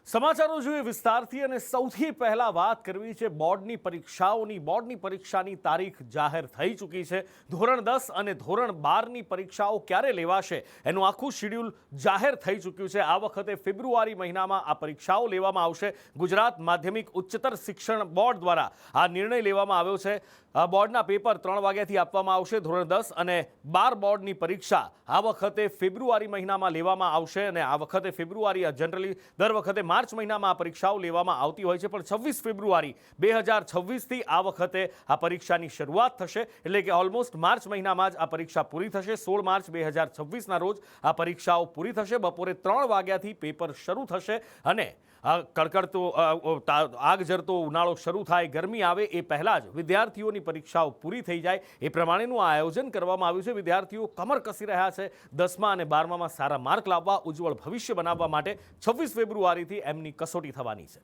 સમાચારો જોઈએ વિસ્તારથી અને સૌથી પહેલા વાત કરવી છે બોર્ડની પરીક્ષાઓની. બોર્ડની પરીક્ષાની તારીખ જાહેર થઈ ચૂકી છે. ધોરણ 10 અને ધોરણ 12ની પરીક્ષાઓ ક્યારે લેવાશે એનું આખું શેડ્યુલ જાહેર થઈ ચૂક્યું છે. આ વખતે ફેબ્રુઆરી મહિનામાં આ પરીક્ષાઓ લેવામાં આવશે. ગુજરાત માધ્યમિક ઉચ્ચતર શિક્ષણ બોર્ડ દ્વારા આ નિર્ણય લેવામાં આવ્યો છે. બોર્ડના પેપર 3 વાગ્યાથી આપવામાં આવશે. ધોરણ 10 અને 12 બોર્ડની પરીક્ષા આ વખતે ફેબ્રુઆરી મહિનામાં લેવામાં આવશે અને આ વખતે ફેબ્રુઆરી જનરલી દર વખતે માર્ચ મહિનામાં આ પરીક્ષાઓ લેવામાં આવતી હોય છે, પણ 26 ફેબ્રુઆરી 2026થી આ વખતે આ પરીક્ષાની શરૂઆત થશે. એટલે કે ઓલમોસ્ટ માર્ચ મહિનામાં જ આ પરીક્ષા પૂરી થશે. 16 માર્ચ 2026ના રોજ આ પરીક્ષાઓ પૂરી થશે. બપોરે 3 વાગ્યાથી પેપર શરૂ થશે અને કડકડતો આગ જરતો ઉનાળો શરૂ થાય, ગરમી આવે એ પહેલાં જ વિદ્યાર્થીઓની પરીક્ષાઓ પૂરી થઈ જાય એ પ્રમાણેનું આ આયોજન કરવામાં આવ્યું છે. વિદ્યાર્થીઓ કમર કસી રહ્યા છે 10મા અને 12મામાં સારા માર્ક લાવવા, ઉજ્જવળ ભવિષ્ય બનાવવા માટે. 26 ફેબ્રુઆરીથી એમની કસોટી થવાની છે.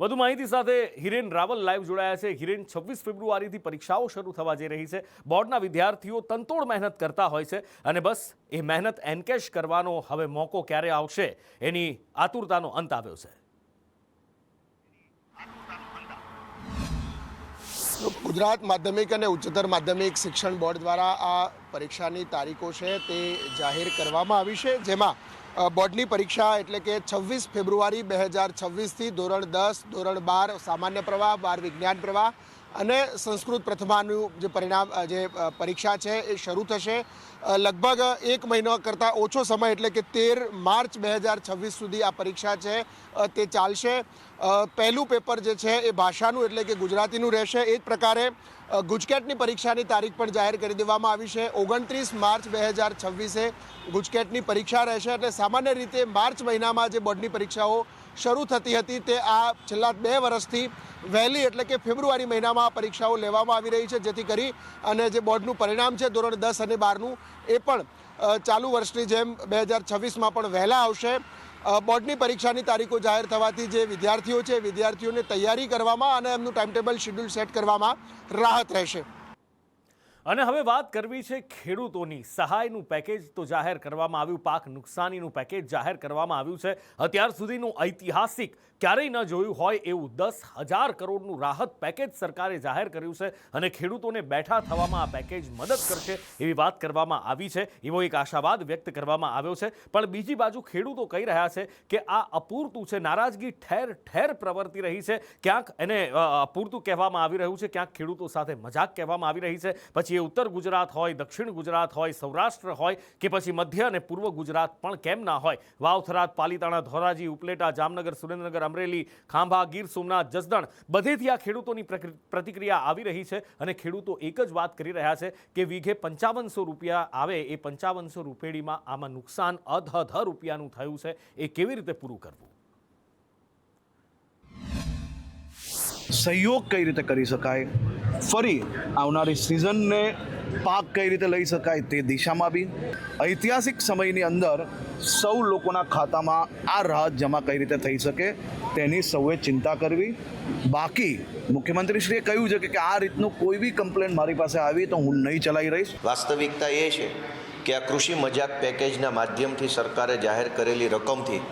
વધુ માહિતી સાથે હિરેન રાવલ લાઈવ જોડાયા છે. હિરેન, 26 ફેબ્રુઆરીથી પરીક્ષાઓ શરૂ થવા જઈ રહી છે. બોર્ડના વિદ્યાર્થીઓ તનતોડ મહેનત કરતા હોય છે અને બસ એ મહેનત એન્કેશ કરવાનો હવે મોકો ક્યારે આવશે એની આતુરતાનો અંત આવ્યો છે. ગુજરાત માધ્યમિક અને ઉચ્ચતર માધ્યમિક શિક્ષણ બોર્ડ દ્વારા આ પરીક્ષાની તારીખો છે તે જાહેર કરવામાં આવી છે, જેમાં બોર્ડની પરીક્ષા એટલે કે 26 ફેબ્રુઆરી 2026થી ધોરણ 10, ધોરણ 12 સામાન્ય પ્રવાહ, 12 વિજ્ઞાન પ્રવાહ અને સંસ્કૃત પ્રથમાનું જે પરીક્ષા છે એ શરૂ થશે. લગભગ 1 મહિના કરતાં ઓછો સમય એટલે કે 13 માર્ચ 2026 સુધી આ પરીક્ષા છે તે ચાલશે. પહેલું પેપર જે છે એ ભાષાનું એટલે કે ગુજરાતીનું રહેશે. એ જ પ્રકારે ગુજકેટની પરીક્ષાની તારીખ પણ જાહેર કરી દેવામાં આવી છે. 29 માર્ચ 2026એ ગુજકેટની પરીક્ષા રહેશે. એટલે સામાન્ય રીતે માર્ચ મહિનામાં જે બોર્ડની પરીક્ષાઓ શરૂ થતી હતી તે આ છેલ્લા 2 વર્ષથી વહેલી એટલે કે ફેબ્રુઆરી મહિનામાં આ પરીક્ષાઓ લેવામાં આવી રહી છે, જેથી કરી અને જે બોર્ડનું પરિણામ છે ધોરણ 10 અને 12નું એ પણ ચાલુ વર્ષની જેમ 2026માં પણ વહેલા આવશે. બોર્ડની પરીક્ષાની તારીખો જાહેર થવાથી જે વિદ્યાર્થીઓ છે વિદ્યાર્થીઓને તૈયારી કરવામાં અને એમનું ટાઈમટેબલ શેડ્યુલ સેટ કરવામાં રાહત રહેશે. અને હવે વાત કરવી છે ખેડૂતોની. સહાયનું પેકેજ તો જાહેર કરવામાં આવ્યું, પાક નુકસાનીનું પેકેજ જાહેર કરવામાં આવ્યું છે. અત્યાર સુધીનું ઐતિહાસિક, ક્યારેય ન જોયું હોય એવું 10,000 કરોડનું રાહત પેકેજ સરકારે જાહેર કર્યું છે અને ખેડૂતોને બેઠા થવામાં આ પેકેજ મદદ કરશે એવી વાત કરવામાં આવી છે. એવો એક આશાવાદ વ્યક્ત કરવામાં આવ્યો છે. પણ બીજી બાજુ ખેડૂતો કહી રહ્યા છે કે આ અપૂરતું છે. નારાજગી ઠેર ઠેર પ્રવર્તી રહી છે. ક્યાંક એને અપૂરતું કહેવામાં આવી રહ્યું છે, ક્યાંક ખેડૂતો સાથે મજાક કહેવામાં આવી રહી છે. પછી એ ઉત્તર ગુજરાત હોય, દક્ષિણ ગુજરાત હોય, સૌરાષ્ટ્ર હોય કે પછી મધ્ય અને પૂર્વ ગુજરાત પણ કેમ ના હોય. વાવ, થરાદ, પાલીતાણા, ધોરાજી, ઉપલેટા, જામનગર, સુરેન્દ્રનગર, અમરેલી, ખાંભા, ગીર સોમનાથ, જસદણ બધેથી આ ખેડૂતોની પ્રતિક્રિયા આવી રહી છે અને ખેડૂતો એક જ વાત કરી રહ્યા છે કે વીઘે 5500 રૂપિયા આવે એ 5500 રૂપિયામાં આમાં નુકસાન અધધ રૂપિયાનું થયું છે, એ કેવી રીતે પૂરું કરવું? સહયોગ કઈ રીતે કરી શકાય, ફરી આવનારી સિઝનને પાક કઈ રીતે લઈ શકાય તે દિશામાં બી ઐતિહાસિક સમયની અંદર સૌ લોકોના ખાતામાં આ રાહત જમા કઈ રીતે થઈ શકે તેની સૌએ ચિંતા કરવી. બાકી મુખ્યમંત્રીશ્રીએ કહ્યું છે કે આ રીતનું કોઈ બી કમ્પ્લેન મારી પાસે આવી તો હું નહીં ચલાવી રહીશ. વાસ્તવિકતા એ છે કે આ કૃષિ મજાક પેકેજના માધ્યમથી સરકારે જાહેર કરેલી રકમથી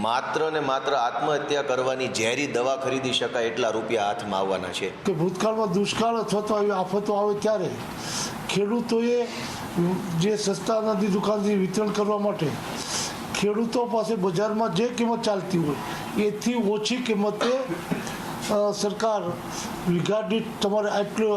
માત્ર ને માત્ર આત્મહત્યા કરવાની ઝેરી દવા ખરીદી શકાય એટલા રૂપિયા હાથમાં આવવાના છે. કે ભૂતકાળમાં દુષ્કાળ અથવા તો આવી આફતો આવે ત્યારે ખેડૂતોએ જે સસ્તા અનાજની દુકાનથી વિતરણ કરવા માટે ખેડૂતો પાસે બજારમાં જે કિંમત ચાલતી હોય એથી ઓછી કિંમતે સરકાર વીઘા દીઠ તમારે આટલો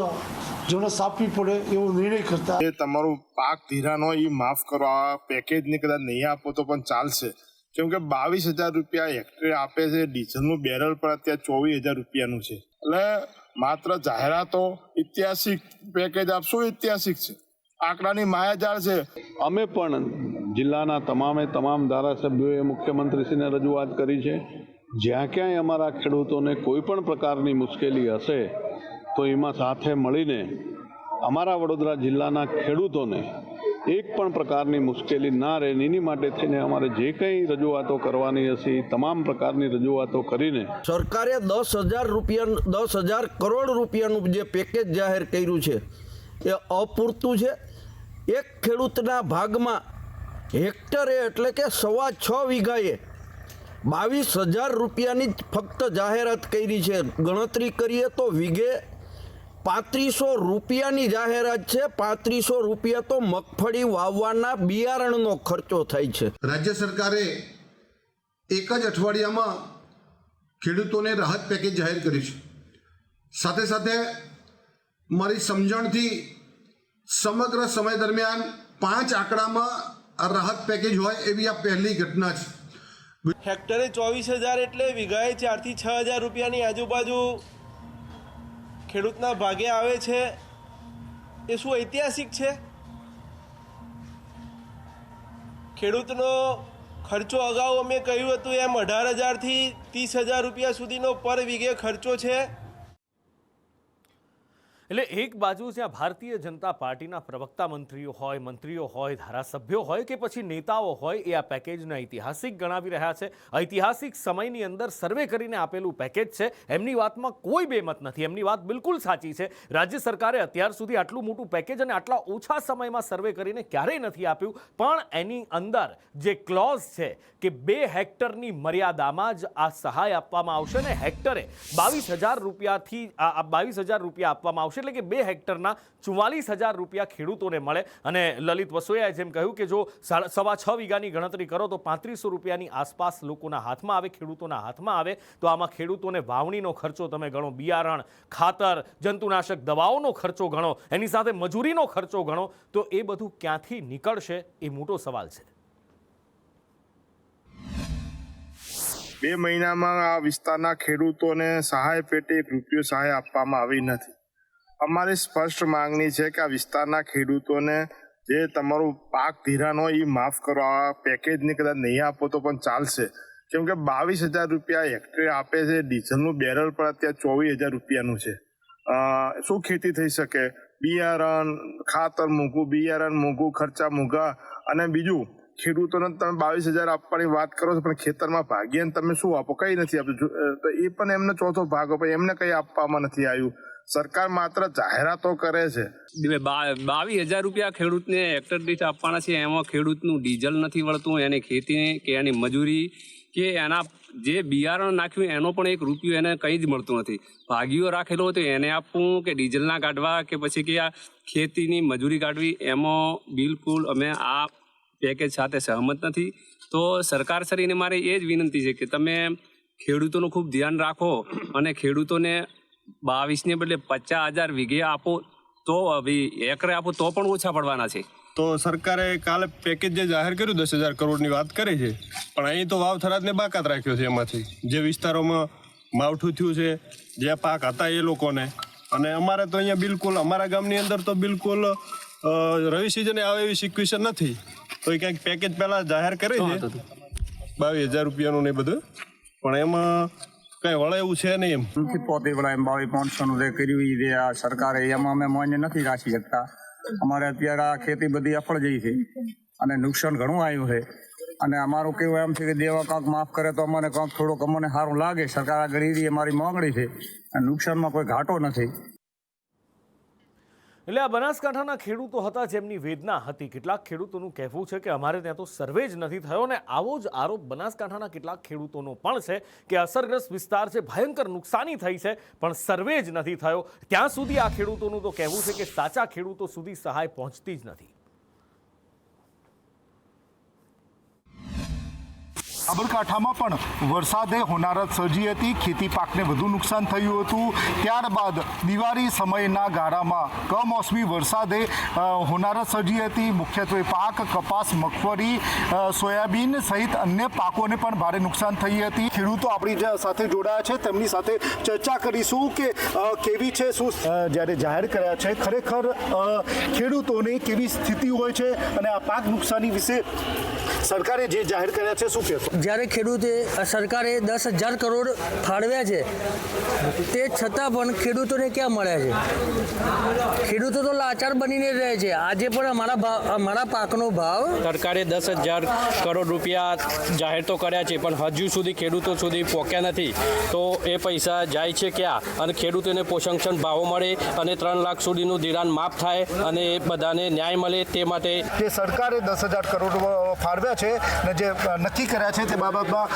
જોનસ આપવી પડે એવો નિર્ણય કરતા એ તમારું પાક ધિરાણ હોય એ માફ કરો. આ પેકેજને કદાચ નહીં આપો તો પણ ચાલશે, કેમ કે 22,000 રૂપિયા હેક્ટરે આપે છે. ડીઝલનું બેરલ પણ અત્યારે 24,000 રૂપિયાનું છે. એટલે માત્ર જાહેરાતો ઐતિહાસિક પેકેજ આપશો, ઐતિહાસિક છે, આંકડાની માયાજાળ છે. અમે પણ જિલ્લાના તમામ ધારાસભ્યોએ મુખ્યમંત્રીશ્રીને રજૂઆત કરી છે. જ્યાં ક્યાંય અમારા ખેડૂતોને કોઈ પણ પ્રકારની મુશ્કેલી હશે તો એમાં સાથે મળીને અમારા વડોદરા જિલ્લાના ખેડૂતોને એક પણ પ્રકારની મુશ્કેલી ના રહે એની માટે થઈને અમારે જે કંઈ રજૂઆતો કરવાની હશે તમામ પ્રકારની રજૂઆતો કરીને સરકારે 10,000 કરોડ રૂપિયાનું જે પેકેજ જાહેર કર્યું છે એ અપૂરતું છે. એક ખેડૂતના ભાગમાં હેક્ટરે એટલે કે 6.25 વીઘાએ 22,000 રૂપિયાની જ ફક્ત જાહેરાત કરી છે. ગણતરી કરીએ તો વીઘે 3500 રૂપિયાની જાહેરાત છે. 3500 રૂપિયા તો મગફળી વાવવાના બિયારણનો ખર્ચો થાય છે. રાજ્ય સરકારે એક જ અઠવાડિયામાં ખેડૂતોને રાહત પેકેજ જાહેર કર્યું છે. સાથે સાથે મારી સમજણથી સમગ્ર સમય દરમિયાન 5 આંકડામાં આ રાહત પેકેજ હોય એવી આ પહેલી ઘટના છે. હેક્ટરે 24,000 એટલે વીઘાએ 4,000 થી 6,000 રૂપિયાની આજુબાજુ ખેડૂતના ભાગે આવે છે. એ શું ઐતિહાસિક છે? ખેડૂતનો ખર્ચો અગાઉ અમે કહ્યું હતું એમ 18,000 થી 30,000 રૂપિયા સુધીનો પર વીઘે ખર્ચો છે. એટલે એક બાજુ જ્યાં ભારતીય જનતા પાર્ટીના પ્રવક્તા મંત્રીઓ હોય, ધારાસભ્યો હોય કે પછી નેતાઓ હોય, એ આ પેકેજને ઐતિહાસિક ગણાવી રહ્યા છે. ઐતિહાસિક સમયની અંદર સર્વે કરીને આપેલું પેકેજ છે. એમની વાતમાં કોઈ બેમત નથી. એમની વાત બિલકુલ સાચી છે. રાજ્ય સરકારે અત્યાર સુધી આટલું મોટું પેકેજ અને આટલા ઓછા સમયમાં સર્વે કરીને ક્યારેય નથી આપ્યું. પણ એની અંદર જે ક્લોઝ છે કે 2 હેક્ટરની મર્યાદામાં જ આ સહાય આપવામાં આવશે ને હેક્ટરે 22,000 રૂપિયાથી 22,000 રૂપિયા આપવામાં આવશે. એટલે કે 2 હેક્ટરના 44,000 રૂપિયા ખેડૂતોને મળે. અને લલિત વસોયાએ જેમ કહ્યું કે જો 6.25 વીઘાની ગણતરી કરો તો 3500 રૂપિયાની આસપાસ લોકોના હાથમાં આવે, ખેડૂતોના હાથમાં આવે. તો આમાં ખેડૂતોને વાવણીનો ખર્ચો તમે ગણો, બિયારણ, ખાતર, જંતુનાશક દવાઓનો ખર્ચો ગણો, એની સાથે મજૂરીનો ખર્ચો ગણો, તો એ બધું ક્યાંથી નીકળશે એ મોટો સવાલ છે. 2 મહિનામાં આ વિસ્તારના ખેડૂતોને સહાય પેટે 1 રૂપિયો સહાય આપવામાં આવી નથી. અમારી સ્પષ્ટ માંગણી છે કે આ વિસ્તારના ખેડૂતોને જે તમારું પાક ધિરાણ હોય એ માફ કરો. આ પેકેજને કદાચ નહીં આપો તો પણ ચાલશે. કેમ કે 22,000 રૂપિયા હેક્ટરે આપે છે. ડીઝલનું બેરલ પણ અત્યારે 24,000 રૂપિયાનું છે. શું ખેતી થઈ શકે? બિયારણ, ખાતર મોંઘું, બિયારણ મોંઘું, ખર્ચા મોંઘા. અને બીજું, ખેડૂતોને તમે 22,000 આપવાની વાત કરો છો, પણ ખેતરમાં ભાગીને તમે શું આપો? કંઈ નથી આપતું. તો એ પણ એમને ચોથો ભાગ આપે, એમને કંઈ આપવામાં નથી આવ્યું. સરકાર માત્ર જાહેરાતો કરે છે. 22,000 રૂપિયા ખેડૂતને હેક્ટર દીઠ આપવાના છે. એમાં ખેડૂતનું ડીઝલ નથી વળતું, એને ખેતી કે એની મજૂરી કે એના જે બિયારણ નાખ્યું એનો પણ 1 રૂપિયો એને કંઈ જ મળતું નથી. ભાગીઓ રાખેલો હોય તો એને આપવું કે ડીઝલના કાઢવા કે પછી કે આ ખેતીની મજૂરી કાઢવી, એમાં બિલકુલ અમે આ પેકેજ સાથે સહમત નથી. તો સરકાર શ્રીને મારે એ જ વિનંતી છે કે તમે ખેડૂતોનું ખૂબ ધ્યાન રાખો અને ખેડૂતોને 22,000 ને બદલે 50,000 વીઘે આપો તો એકરે આપો તો પણ ઓછા પડવાના છે. તો સરકારે કાલે પેકેજ જે જાહેર કર્યું 10,000 કરોડની વાત કરી છે, પણ અહીં તો વાવ થરાદને બાકાત રાખ્યો છે. એમાંથી જે વિસ્તારોમાં માવઠું થયું છે, જે પાક હતા એ લોકોને. અને અમારે તો અહીંયા બિલકુલ અમારા ગામની અંદર તો બિલકુલ રવિ સિઝને આવે એવી સિક્વેશન નથી. તો એ કંઈક પેકેજ પહેલાં જાહેર કરે છે 22,000 રૂપિયાનું ને બધું, પણ એમાં કઈ વળે એવું છે નહીં. એમ નથી પોતે પેલા એમ 22,500 જે કર્યું એ આ સરકારે એમાં અમે માન્ય નથી રાખી શકતા. અમારે અત્યારે આ ખેતી બધી અફળ જઈ છે અને નુકસાન ઘણું આવ્યું છે. અને અમારું કેવું એમ છે કે દેવા કાંક માફ કરે તો અમને કાંક થોડુંક અમને સારું લાગે. સરકાર આગળ એ અમારી માંગણી છે અને નુકસાનમાં કોઈ ઘાટો નથી. એટલે આ બનાસકાંઠાના ખેડૂતો હતા જેમની વેદના હતી. કેટલાક ખેડૂતોનું કહેવું છે કે અમારે ત્યાં તો સર્વે જ નથી થયો. અને આવો જ આરોપ બનાસકાંઠાના કેટલાક ખેડૂતોનો પણ છે કે અસરગ્રસ્ત વિસ્તાર છે, ભયંકર નુકસાની થઈ છે, પણ સર્વે જ નથી થયો. ત્યાં સુધી આ ખેડૂતોનું તો કહેવું છે કે સાચા ખેડૂતો સુધી સહાય પહોંચતી જ નથી. સાબરકાંઠામાં પણ વરસાદે હોનારત સર્જી હતી. ખેતી પાકને વધુ નુકસાન થયું હતું. ત્યારબાદ દિવાળી સમયના ગાળામાં કમોસમી વરસાદે હોનારત સર્જી હતી. મુખ્યત્વે પાક કપાસ, મગફળી, સોયાબીન સહિત અન્ય પાકોને પણ ભારે નુકસાન થઈ હતી. ખેડૂતો આપણી સાથે જોડાયા છે, તેમની સાથે ચર્ચા કરીશું કે કેવી છે, શું જ્યારે જાહેર કર્યા છે ખરેખર ખેડૂતોની કેવી સ્થિતિ હોય છે અને આ પાક નુકસાની વિશે સરકારે જે જાહેર કર્યા છે શું કહેશો? જ્યારે સરકારે 10,000 કરોડ ફાળવ્યા છે તે છતાં પણ ખેડૂતોને ક્યાં મળ્યા છે? ખેડૂતો તો લાચાર બનીને રહે છે. આજે પણ અમારા પાકનો ભાવ સરકારે 10,000 કરોડ રૂપિયા જાહેર તો કર્યા છે પણ હજુ સુધી ખેડૂતો સુધી પહોંચ્યા નથી. તો એ પૈસા જાય છે ક્યાં? અને ખેડૂતોને પોષણક્ષમ ભાવો મળે અને 3 લાખ સુધીનું ધિરાણ માફ થાય અને બધાને ન્યાય મળે તે માટે જે સરકારે 10,000 કરોડ ફાળવ્યા છે અને જે નક્કી કર્યા છે તે બાબતમાં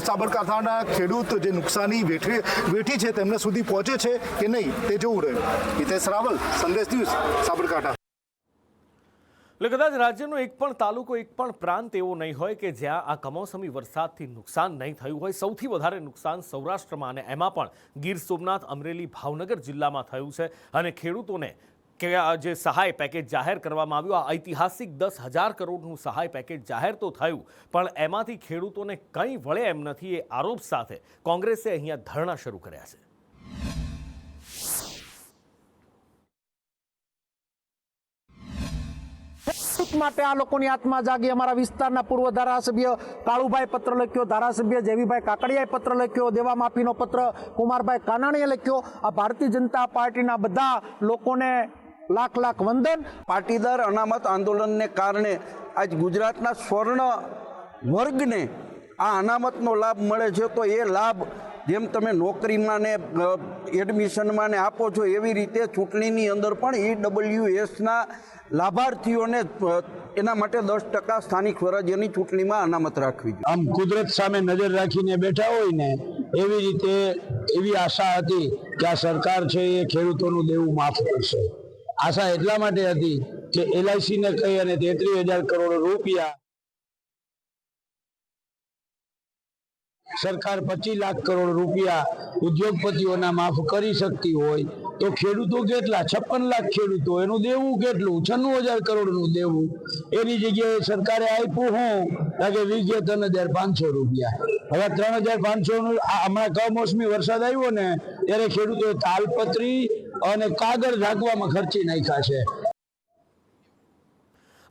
સાબરકાંઠાના ખેડૂત જે નુકસાની વેઠી છે તેમને સુધી પહોંચે છે કે નહીં તે જોવું રહ્યું. હિતેશ રાવલ, સંદેશ ન્યૂઝ, સાબરકાંઠા. એટલે કદાચ રાજ્યનો એક પણ તાલુકો, એક પણ પ્રાંત એવો નહીં હોય કે જ્યાં આ કમોસમી વરસાદથી નુકસાન નહીં થયું હોય. સૌથી વધારે નુકસાન સૌરાષ્ટ્રમાં અને એમાં પણ ગીર સોમનાથ, અમરેલી, ભાવનગર જિલ્લામાં થયું છે. અને ખેડૂતોને કે જે સહાય પેકેજ જાહેર કરવામાં આવ્યું, આ ઐતિહાસિક 10,000 કરોડનું સહાય પેકેજ જાહેર તો થયું પણ એમાંથી ખેડૂતોને કંઈ વળે એમ નથી. એ આરોપ સાથે કોંગ્રેસે અહીંયા ધરણા શરૂ કર્યા છે. માટે આ લોકોની આત્મા જાગી. અમારા વિસ્તારના પૂર્વ ધારાસભ્ય કાળુભાઈ પત્ર લખ્યો, ધારાસભ્ય જેવીભાઈ કાકડિયાએ પત્ર લખ્યો, દેવા માફીનો પત્ર કુમારભાઈ કાનાણીએ લખ્યો. આ ભારતીય જનતા પાર્ટીના બધા લોકોને લાખ લાખ વંદન. પાટીદાર અનામત આંદોલનને કારણે આજ ગુજરાતના સ્વર્ણ વર્ગને આ અનામતનો લાભ મળે છે. તો એ લાભ જેમ તમે નોકરીમાં ને એડમિશનમાં ને આપો છો એવી રીતે ચૂંટણીની અંદર પણ EWSના લાભાર્થીઓને એના માટે 10% સ્થાનિક સ્વરાજ્યની ચૂંટણીમાં અનામત રાખવી જોઈએ. આમ કુદરત સામે નજર રાખીને બેઠા હોય ને એવી રીતે એવી આશા હતી કે આ સરકાર છે એ ખેડૂતોનું દેવું માફ કરશે. આશા એટલા માટે હતી કે LICને કહી અને 33,000 કરોડ રૂપિયા સરકાર 25 લાખ કરોડ રૂપિયા ઉદ્યોગપતિઓના માફ કરી શકતી હોય તો ખેડૂતો કેટલા? 56 લાખ ખેડૂતો, એનું દેવું કેટલું? 96,000 કરોડનું દેવું. એની જગ્યાએ સરકારે આપ્યું હું કે વીઘે 3,500 રૂપિયા. હવે 3,500નું હમણાં કમોસમી વરસાદ આવ્યો ને ત્યારે ખેડૂતોએ તાલપત્રી અને કાગળ ઢાંકવામાં ખર્ચી નાખ્યા છે.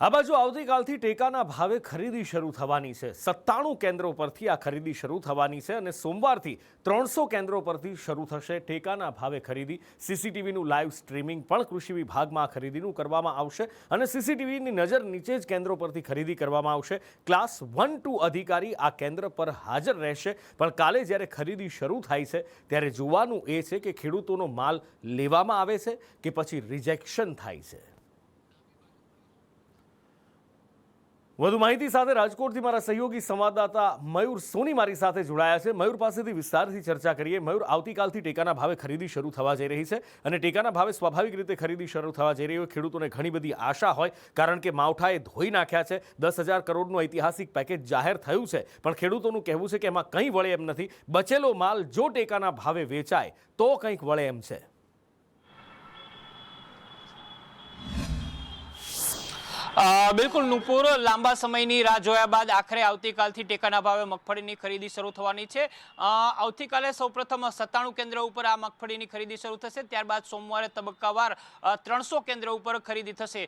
આ બાજુ આવતીકાલથી ટેકાના ભાવે ખરીદી શરૂ થવાની છે. 97 કેન્દ્રો પરથી આ ખરીદી શરૂ થવાની છે અને સોમવારથી 300 કેન્દ્રો પરથી શરૂ થશે ટેકાના ભાવે ખરીદી. CCTVનું લાઈવ સ્ટ્રીમિંગ પણ કૃષિ વિભાગમાં ખરીદીનું કરવામાં આવશે અને CCTVની નજર નીચે જ કેન્દ્રો પરથી ખરીદી કરવામાં આવશે. ક્લાસ 1-2 અધિકારી આ કેન્દ્ર પર હાજર રહેશે. પણ કાલે જ્યારે ખરીદી શરૂ થાય છે ત્યારે જોવાનું એ છે કે ખેડૂતોનો માલ લેવામાં આવે છે કે પછી રિજેક્શન થાય છે. વધુ માહિતી સાથે રાજકોટથી મારા સહયોગી સંવાદદાતા મયુર સોની મારી સાથે જોડાયા છે. મયુર પાસેથી વિસ્તારથી ચર્ચા કરીએ. મયુર, આવતીકાલથી ટેકાના ભાવે ખરીદી શરૂ થવા જઈ રહી છે અને ટેકાના ભાવે સ્વાભાવિક રીતે ખરીદી શરૂ થવા જઈ રહી હોય ખેડૂતોને ઘણી બધી આશા હોય કારણ કે માવઠાએ ધોઈ નાખ્યા છે. 10,000 કરોડનું ઐતિહાસિક પેકેજ જાહેર થયું છે પણ ખેડૂતોનું કહેવું છે કે એમાં કંઈ વળે એમ નથી. બચેલો માલ જો ટેકાના ભાવે વેચાય તો કંઈક વળે એમ છે. બિલકુલ નુપુર, લાંબા સમયની રાહ જોયા બાદ આખરે આવતીકાલથી ટેકાના ભાવે મગફળીની ખરીદી શરૂ થવાની છે. આવતીકાલે સૌપ્રથમ 97 કેન્દ્ર ઉપર આ મગફળીની ખરીદી શરૂ થશે. ત્યારબાદ સોમવારે તબક્કાવાર 300 કેન્દ્ર ઉપર ખરીદી થશે.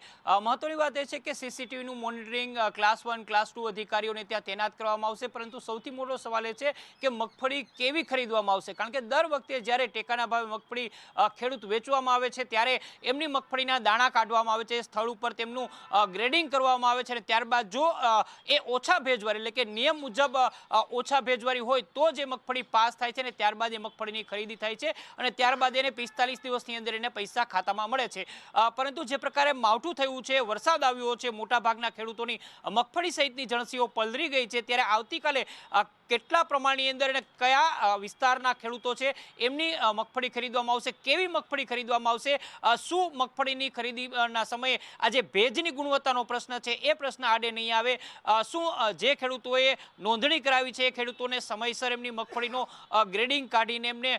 મહત્વની વાત એ છે કે CCTVનું મોનિટરિંગ ક્લાસ 1, ક્લાસ 2 અધિકારીઓને ત્યાં તૈનાત કરવામાં આવશે. પરંતુ સૌથી મોટો સવાલ એ છે કે મગફળી કેવી ખરીદવામાં આવશે, કારણ કે દર વખતે જ્યારે ટેકાના ભાવે મગફળી ખેડૂત વેચવામાં આવે છે ત્યારે એમની મગફળીના દાણા કાઢવામાં આવે છે, સ્થળ ઉપર તેમનું ગ્રેડિંગ કરવામાં આવે છે અને ત્યારબાદ જો એ ઓછા ભેજવાળી એટલે કે નિયમ મુજબ ઓછા ભેજવાળી હોય તો જે મગફળી પાસ થાય છે ને ત્યારબાદ એ મગફળીની ખરીદી થાય છે અને ત્યારબાદ એને 45 દિવસની અંદર એને પૈસા ખાતામાં મળે છે. પરંતુ જે પ્રકારે માવઠું થયું છે, વરસાદ આવ્યો છે, મોટાભાગના ખેડૂતોની મગફળી સહિતની જણસીઓ પલળી ગઈ છે ત્યારે આવતીકાલે કેટલા પ્રમાણની અંદર અને કયા વિસ્તારના ખેડૂતો છે એમની મગફળી ખરીદવામાં આવશે, કેવી મગફળી ખરીદવામાં આવશે, શું મગફળીની ખરીદીના સમયે આજે ભેજની ગુણવત્તાનો પ્રશ્ન છે એ પ્રશ્ન આડે નહીં આવે, શું જે ખેડૂતોએ નોંધણી કરાવી છે એ ખેડૂતોને સમયસર એમની મગફળીનો ગ્રેડિંગ કાઢીને એમને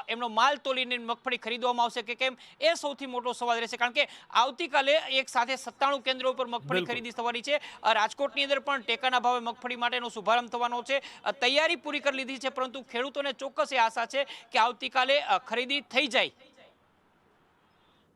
એમનો માલ તોલીને મગફળી ખરીદવામાં આવશે કે કેમ, એ સૌથી મોટો સવાલ રહેશે. કારણ કે આવતીકાલે એક સાથે 97 કેન્દ્રો ઉપર મગફળી ખરીદી થવાની છે. રાજકોટની અંદર પણ ટેકાના ભાવે મગફળી માટેનો શુભારંભ થવાનો છે. તૈયારી પૂરી કરી લીધી છે પરંતુ ખેડૂતોને ચોક્કસ એ આશા છે કે આવતીકાલે ખરીદી થઈ જાય.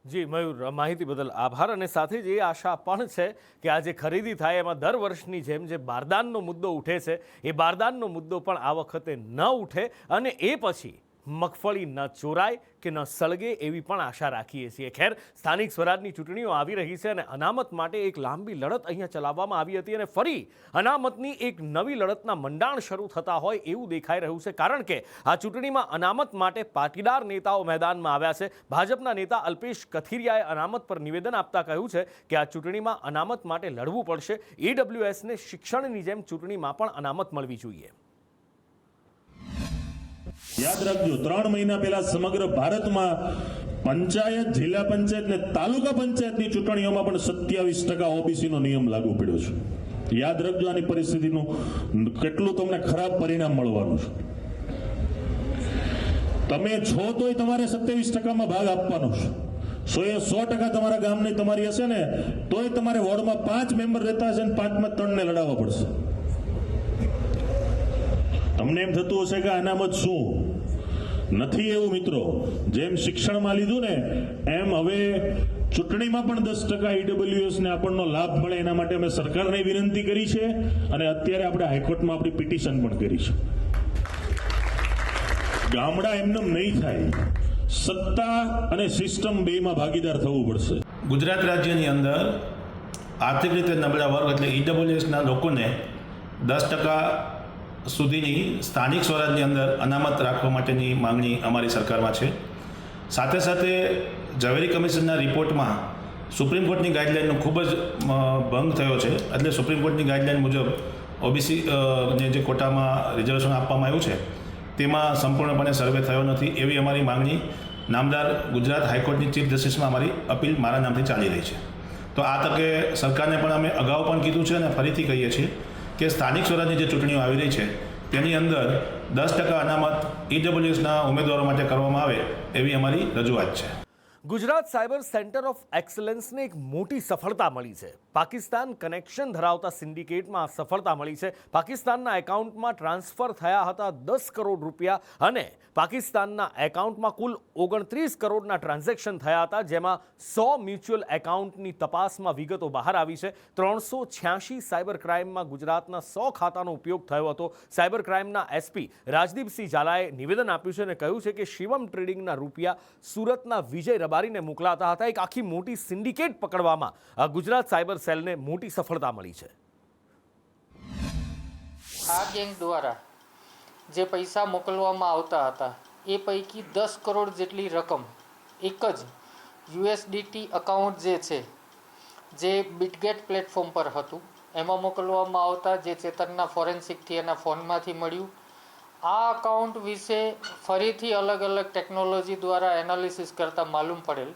જી મયુર, માહિતી બદલ આભાર. અને સાથે જ એ આશા પણ છે કે આ જે ખરીદી થાય એમાં દર વર્ષની જેમ જે બારદાનનો મુદ્દો ઉઠે છે એ બારદાનનો મુદ્દો પણ આ વખતે ન ઉઠે અને એ પછી મગફળી ન ચોરાય કે ન સળગે એવી પણ આશા રાખીએ છીએ. ખેર, સ્થાનિક સ્વરાજની ચૂંટણીઓ આવી રહી છે અને અનામત માટે એક લાંબી લડત અહીંયા ચલાવવામાં આવી હતી અને ફરી અનામતની એક નવી લડતના મંડાણ શરૂ થતા હોય એવું દેખાઈ રહ્યું છે. કારણ કે આ ચૂંટણીમાં અનામત માટે પાટીદાર નેતાઓ મેદાનમાં આવ્યા છે. ભાજપના નેતા અલ્પેશ કથિરિયાએ અનામત પર નિવેદન આપતા કહ્યું છે કે આ ચૂંટણીમાં અનામત માટે લડવું પડશે. EWSને શિક્ષણની જેમ ચૂંટણીમાં પણ અનામત મળવી જોઈએ. યાદ રાખજો, 3 મહિના પહેલા સમગ્ર ભારતમાં પંચાયત, જિલ્લા પંચાયત ને તાલુકા પંચાયતની ચૂંટણીઓમાં પણ 27% OBC નો નિયમ લાગુ પડ્યો છે. યાદ રાખજો આની પરિસ્થિતિનું કેટલું તમને ખરાબ પરિણામ મળવાનું છે. તમે છો તોય તમારે 27%માં ભાગ આપવાનો છે. 100% તમારા ગામની તમારી હશે ને તોય તમારે વોર્ડમાં 5 મેમ્બર રહેતા હશે ને 5માં 3 ને લડાવવા પડશે. તમને એમ થતું હશે કે અનામત શું નથી, એવું મિત્રો. જેમ શિક્ષણમાં લીધું ને એમ હવે ચૂંટણીમાં પણ 10% EWS ને આપણનો લાભ મળે એના માટે અમે સરકારને વિનંતી કરી છે અને અત્યારે આપણે હાઈકોર્ટમાં આપણી પિટિશન પણ કરી છે. ગામડા એમને નહીં થાય, સત્તા અને સિસ્ટમ બેમાં ભાગીદાર થવું પડશે. ગુજરાત રાજ્યની અંદર આર્થિક રીતે નબળા વર્ગ એટલે EWSના લોકોને 10% સુધીની સ્થાનિક સ્વરાજની અંદર અનામત રાખવા માટેની માંગણી અમારી સરકારમાં છે. સાથે સાથે ઝવેરી કમિશનના રિપોર્ટમાં સુપ્રીમ કોર્ટની ગાઈડલાઇનનો ખૂબ જ ભંગ થયો છે. એટલે સુપ્રીમ કોર્ટની ગાઈડલાઇન મુજબ OBC ને જે કોટામાં રિઝર્વેશન આપવામાં આવ્યું છે તેમાં સંપૂર્ણપણે સર્વે થયો નથી એવી અમારી માંગણી નામદાર ગુજરાત હાઈકોર્ટની ચીફ જસ્ટિસમાં અમારી અપીલ મારા નામથી ચાલી રહી છે. તો આ તકે સરકારને પણ અમે અગાઉ પણ કીધું છે અને ફરીથી કહીએ છીએ કે સ્થાનિક સ્વરાજની જે ચૂંટણીઓ આવી રહી છે તેની અંદર 10% અનામત EWSના ઉમેદવારો માટે કરવામાં આવે એવી અમારી રજૂઆત છે. ગુજરાત સાયબર સેન્ટર ઓફ એક્સલન્સને એક મોટી સફળતા મળી છે. પાકિસ્તાન કનેક્શન ધરાવતા સિન્ડિકેટમાં સફળતા મળી છે. પાકિસ્તાનના એકાઉન્ટમાં ટ્રાન્સફર થયા હતા 10 કરોડ રૂપિયા અને પાકિસ્તાનના એકાઉન્ટમાં કુલ 29 કરોડના ટ્રાન્ઝેક્શન થયા હતા, જેમાં 100 મ્યુચ્યુઅલ એકાઉન્ટની તપાસમાં વિગતો બહાર આવી છે. 386 સાયબર ક્રાઇમમાં ગુજરાતના 100 ખાતાનો ઉપયોગ થયો હતો. સાયબર ક્રાઇમના SP રાજદીપસિંહ ઝાલાએ નિવેદન આપ્યું છે અને કહ્યું છે કે શિવમ ટ્રેડિંગના રૂપિયા સુરતના વિજય રબારીને મોકલાતા હતા. એક આખી મોટી સિન્ડિકેટ પકડવામાં ગુજરાત સાયબર સેલને મોટી સફળતા મળી છે. આ ગેંગ દ્વારા જે પૈસા મોકલવામાં આવતા હતા એ પૈકી 10 કરોડ જેટલી રકમ એક જ USDT અકાઉન્ટ જે છે જે બિટગેટ પ્લેટફોર્મ પર હતું એમાં મોકલવામાં આવતા, જે ચેતનના ફોરેન્સિકથી એના ફોનમાંથી મળ્યું. આ અકાઉન્ટ વિશે ફરીથી અલગ અલગ ટેકનોલોજી દ્વારા એનાલિસિસ કરતાં માલુમ પડેલ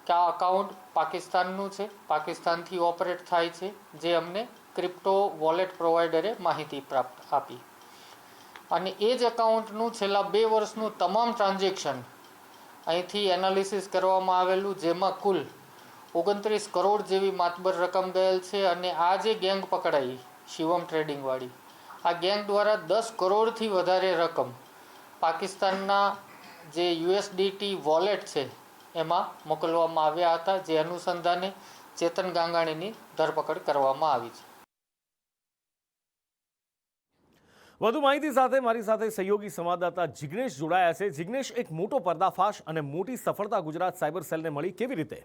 કે આ અકાઉન્ટ પાકિસ્તાનનું છે, પાકિસ્તાનથી ઓપરેટ થાય છે, જે અમને ક્રિપ્ટો વોલેટ પ્રોવાઈડરે માહિતી પ્રાપ્ત આપી. અને એ જ એકાઉન્ટનું છેલ્લા 2 વર્ષનું તમામ ટ્રાન્ઝેક્શન અહીંથી એનાલિસિસ કરવામાં આવેલું, જેમાં કુલ 29 કરોડ જેવી માતબર રકમ ગયેલ છે. અને આ જે ગેંગ પકડાઈ શિવમ ટ્રેડિંગવાળી, આ ગેંગ દ્વારા 10 કરોડથી વધારે રકમ પાકિસ્તાનના જે USDT વોલેટ છે એમાં મોકલવામાં આવ્યા હતા, જે અનુસંધાને ચેતન ગાંગાણીની ધરપકડ કરવામાં આવી છે. વધુ માહિતી સાથે મારી સાથે સહયોગી સંવાદદાતા જિગ્નેશ જોડાયા છે. જિગ્નેશ, એક મોટો પર્દાફાશ અને મોટી સફળતા ગુજરાત સાયબર સેલને મળી, કેવી રીતે?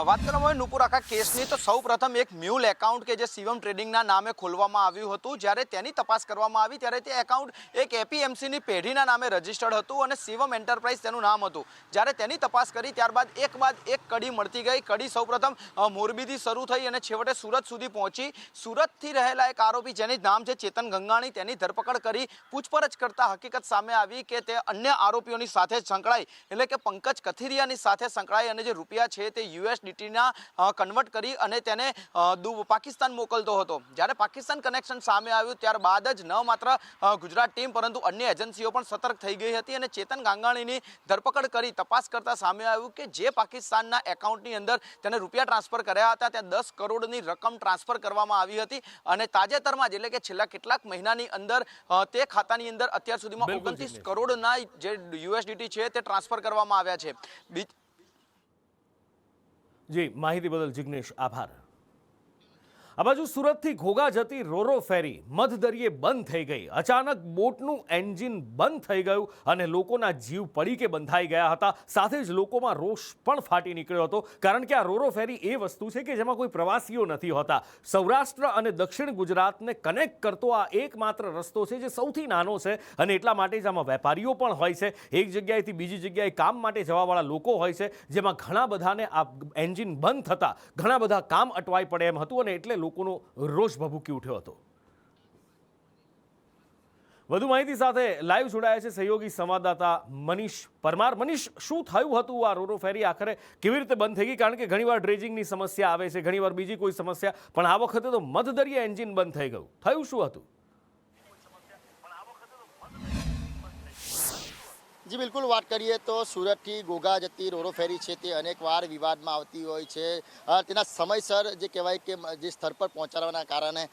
વાત કરવામાં આવે નુપુર આખા કેસની તો સૌ પ્રથમ એક મ્યુલ એકાઉન્ટ કે જે શિવમ ટ્રેડિંગના નામે ખોલવામાં આવ્યું હતું, જ્યારે તેની તપાસ કરવામાં આવી ત્યારે તે એકાઉન્ટ એક APMCની પેઢીના નામે રજીસ્ટર્ડ હતું અને શિવમ એન્ટરપ્રાઇઝ તેનું નામ હતું. જ્યારે તેની તપાસ કરી ત્યારબાદ એક બાદ એક કડી મળતી ગઈ. કડી સૌપ્રથમ મોરબીથી શરૂ થઈ અને છેવટે સુરત સુધી પહોંચી. સુરતથી રહેલા એક આરોપી જેનું નામ છે ચેતન ગંગાણી, તેની ધરપકડ કરી પૂછપરછ કરતા હકીકત સામે આવી કે તે અન્ય આરોપીઓની સાથે સંકળાઈ, એટલે કે પંકજ કથિરિયાની સાથે સંકળાઈ અને જે રૂપિયા છે તે USDTના કન્વર્ટ કરી અને તેને પાકિસ્તાન મોકલતો હતો. જ્યારે પાકિસ્તાન કનેક્શન સામે આવ્યું ત્યારબાદ જ ન માત્ર ગુજરાત ટીમ પરંતુ અન્ય એજન્સીઓ પણ સતર્ક થઈ ગઈ હતી અને ચેતન ગાંગાણીની ધરપકડ કરી તપાસ કરતા સામે આવ્યું કે જે પાકિસ્તાનના એકાઉન્ટની અંદર તેને રૂપિયા ટ્રાન્સફર કર્યા હતા ત્યાં 10 કરોડની રકમ ટ્રાન્સફર કરવામાં આવી હતી અને તાજેતરમાં જ એટલે કે છેલ્લા કેટલાક મહિનાની અંદર તે ખાતાની અંદર અત્યાર સુધીમાં 29 કરોડના જે USDT છે તે ટ્રાન્સફર કરવામાં આવ્યા છે. જી, માહિતી બદલ જિગ્નેશ આભાર. આ બાજુ સુરતથી ઘોઘા જતી રોરો ફેરી મધદરિયે બંધ થઈ ગઈ. અચાનક બોટનું એન્જિન બંધ થઈ ગયું અને લોકોના જીવ પડીકે બંધાઈ ગયા હતા. સાથે જ લોકોમાં રોષ પણ ફાટી નીકળ્યો હતો, કારણ કે આ રોરો ફેરી એ વસ્તુ છે કે જેમાં કોઈ પ્રવાસીઓ નથી હોતા. સૌરાષ્ટ્ર અને દક્ષિણ ગુજરાતને કનેક્ટ કરતો આ એકમાત્ર રસ્તો છે જે સૌથી નાનો છે અને એટલા માટે જ આમાં વેપારીઓ પણ હોય છે. એક જગ્યાએથી બીજી જગ્યાએ કામ માટે જવાવાળા લોકો હોય છે, જેમાં ઘણા બધાને આ એન્જિન બંધ થતાં ઘણા બધા કામ અટવાઈ પડે એમ હતું અને એટલે લોકોનો રોષ ભભૂકી ઉઠ્યો હતો. વધુ માહિતી સાથે લાઈવ જોડાયા છે સહયોગી સંવાદદાતા મનીષ પરમાર. મનીષ, શું થયું હતું આ રોરો ફેરી આખરે કેવી રીતે બંધ થઈ ગઈ? કારણ કે ઘણીવાર ડ્રેજિંગની સમસ્યા આવે છે, ઘણીવાર બીજી કોઈ સમસ્યા, પણ આ વખતે તો મધદરિયે એન્જિન બંધ થઈ ગયું. થયું શું હતું? જી બિલકુલ, વાત કરીએ તો સુરતથી ઘોઘા જતી રોરો ફેરી છે તે અનેકવાર વિવાદમાં આવતી હોય છે તેના સમયસર જે કહેવાય કે જે સ્થળ પર પહોંચાડવાના કારણે,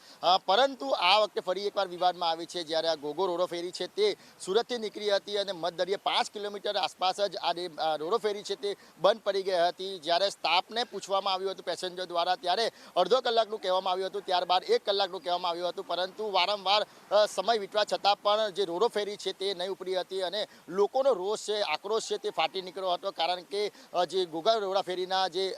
પરંતુ આ વખતે ફરી એકવાર વિવાદમાં આવી છે જ્યારે આ ઘોઘો રોરો ફેરી છે તે સુરતથી નીકળી હતી અને મધદરિયે 5 કિલોમીટર આસપાસ જ આ રોરો ફેરી છે તે બંધ પડી ગઈ હતી. જ્યારે સ્ટાફને પૂછવામાં આવ્યું હતું પેસેન્જર દ્વારા ત્યારે અડધો કલાકનું કહેવામાં આવ્યું હતું, ત્યારબાદ 1 કલાકનું કહેવામાં આવ્યું હતું, પરંતુ વારંવાર સમય વીતવા છતાં પણ જે રોરો ફેરી છે તે નહીં ઉપડી હતી અને લોકો રોષ છે, આક્રોશ છે તે ફાટી નીકળ્યો હતો. કારણ કે જે ઘોઘા રોરા ફેરીના જે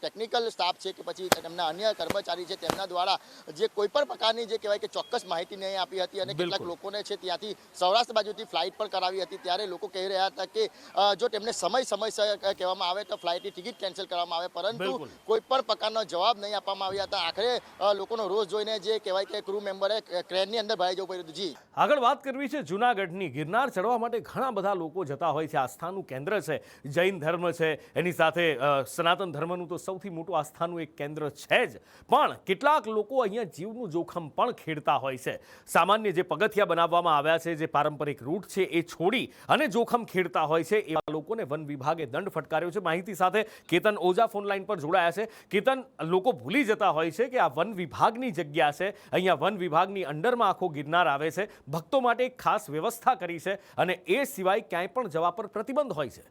ટેકનિકલ સ્ટાફ છે કે પછી તેમના અન્ય કર્મચારી છે તેમના દ્વારા જે કોઈ પણ પ્રકારની જે કહેવાય કે ચોક્કસ માહિતી નહીં આપી હતી અને કેટલાક લોકોને છે ત્યાંથી સૌરાષ્ટ્ર બાજુથી ફ્લાઇટ પણ કરાવી હતી. ત્યારે લોકો કહી રહ્યા હતા કે જો તેમને સમયસર કહેવામાં આવે તો ફ્લાઇટની ટિકિટ કેન્સલ કરવામાં આવે, પરંતુ કોઈ પણ પ્રકારનો જવાબ નહીં આપવામાં આવ્યા હતા. આખરે લોકોનો રોષ જોઈને જે કહેવાય કે ક્રૂ મેમ્બરે ક્રેનની અંદર ભરાઈ જવું પડ્યું હતું. જી, આગળ વાત કરવી છે જૂનાગઢની. ગિરનાર ચડવા માટે ઘણા બધા લોકો જતા હોય છે. આસ્થાનું કેન્દ્ર છે, જૈન ધર્મ છે, એની સાથે સનાતન ધર્મનું તો સૌથી મોટું આસ્થાનું એક કેન્દ્ર છે જ, પણ કેટલાક લોકો અહીંયા જીવનું જોખમ પણ ખેડતા હોય છે. સામાન્ય જે પગથિયા બનાવવામાં આવ્યા છે, જે પારંપરિક રૂટ છે એ છોડી અને જોખમ ખેડતા હોય છે, એવા લોકોને વન વિભાગે દંડ ફટકાર્યો છે. માહિતી સાથે કેતન ઓઝા ફોનલાઈન પર જોડાયા છે. કેતન, લોકો ભૂલી જતા હોય છે કે આ વન વિભાગની જગ્યા છે. અહીંયા વન વિભાગની અંડરમાં આખો ગિરનાર આવે છે. ભક્તો માટે એક ખાસ વ્યવસ્થા કરી છે અને એ સિવાય ક્યાંય પણ જવા પર પ્રતિબંધ હોય છે.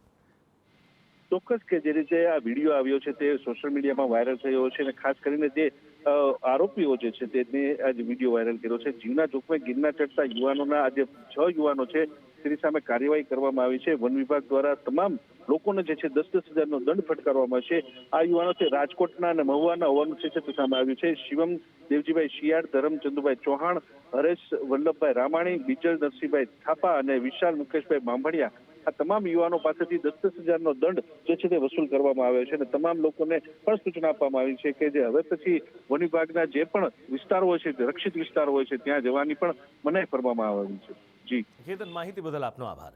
ચોક્કસ કે જે રીતે આ વિડીયો આવ્યો છે તે સોશિયલ મીડિયામાં વાયરલ થયો છે અને ખાસ કરીને જે આરોપીઓ જે છે તેને આ વિડીયો વાયરલ કર્યો છે. જીવના જોખમે ગિરનાર ચડતા યુવાનોના આજે 6 યુવાનો છે તેની સામે કાર્યવાહી કરવામાં આવી છે. વન વિભાગ દ્વારા તમામ લોકોને જે છે 10-10 હજારનો દંડ ફટકારવામાં છે. આ યુવાનો છે રાજકોટના અને મહુવાના હોવાનું છે તે સામે આવ્યું છે. શિવમ દેવજીભાઈ શિયાળ, ધરમચંદુભાઈ ચૌહાણ, હરેશ વલ્લભભાઈ રામાણી, બીજલ નરસિંહભાઈ થાપા અને વિશાલ મુકેશભાઈ બાંભણિયા, આ તમામ યુવાનો પાસેથી 10-10 હજારનો દંડ જે છે તે વસૂલ કરવામાં આવ્યો છે અને તમામ લોકોને પણ સૂચના આપવામાં આવી છે કે જે હવે પછી વન વિભાગના જે પણ વિસ્તારો હોય છે, રક્ષિત વિસ્તારો હોય છે, ત્યાં જવાની પણ મનાઈ કરવામાં આવી છે. જી કેતન, માહિતી બદલ આપનો આભાર.